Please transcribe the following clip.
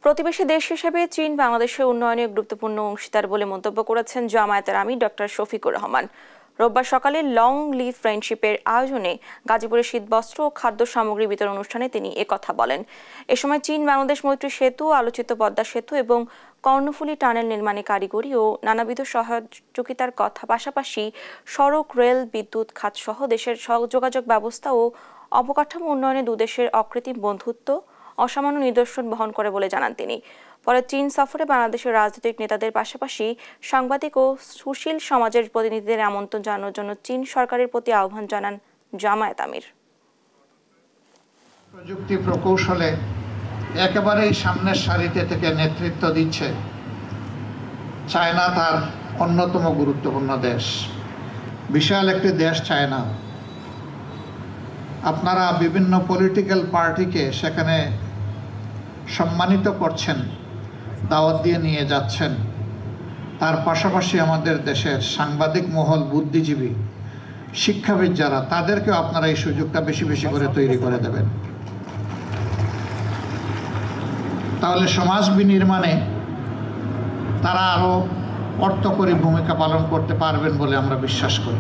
প্রতিবেশী দেশ হিসেবে চীন বাংলাদেশের উন্নয়নে গুরুত্বপূর্ণ অংশীদার বলে মন্তব্য করেছেন জামায়াতের আমির ডক্টর শফিকুর রহমান। রোববার সকালে লং লিভ ফ্রেন্ডশিপের আয়োজনে গাজীপুরে শীতবস্ত্র ও খাদ্য সামগ্রী বিতরণ অনুষ্ঠানে তিনি একথা বলেন। এ সময় চীন বাংলাদেশ মৈত্রী সেতু, আলোচিত পদ্মা সেতু এবং কর্ণফুলী টানেল নির্মাণে কারিগরি ও নানাবিধ সহযোগিতার কথা, পাশাপাশি সড়ক, রেল, বিদ্যুৎ খাত সহ দেশের যোগাযোগ ব্যবস্থা ও অবকাঠামো উন্নয়নে দুদেশের অকৃত্রিম বন্ধুত্ব অসামান্য নিদর্শন বহন করে বলে জানান তিনি। পরে চীন সফরে বাংলাদেশের রাজনৈতিক নেতাদের পাশাপাশি সাংবাদিক ও সুশীল সমাজের প্রতিনিধিদের আমন্ত্রণ জানানোর জন্য চীন সরকারের প্রতি আহ্বান জানান জামায়াত আমির। প্রযুক্তি প্রকৌশলে একেবারেই সামনের সারিতে থেকে নেতৃত্ব দিচ্ছে চায়না, তার অন্যতম গুরুত্বপূর্ণ দেশ, বিশাল একটি দেশ চায়না। আপনারা বিভিন্ন পলিটিক্যাল পার্টিকে সেখানে সম্মানিত করছেন, দাওয়াত দিয়ে নিয়ে যাচ্ছেন। তার পাশাপাশি আমাদের দেশের সাংবাদিক মহল, বুদ্ধিজীবী, শিক্ষাবিদ যারা, তাদেরকেও আপনারা এই সুযোগটা বেশি বেশি করে তৈরি করে দেবেন। তাহলে সমাজ বিনির্মাণে তারা আরও অর্থকরী ভূমিকা পালন করতে পারবেন বলে আমরা বিশ্বাস করি।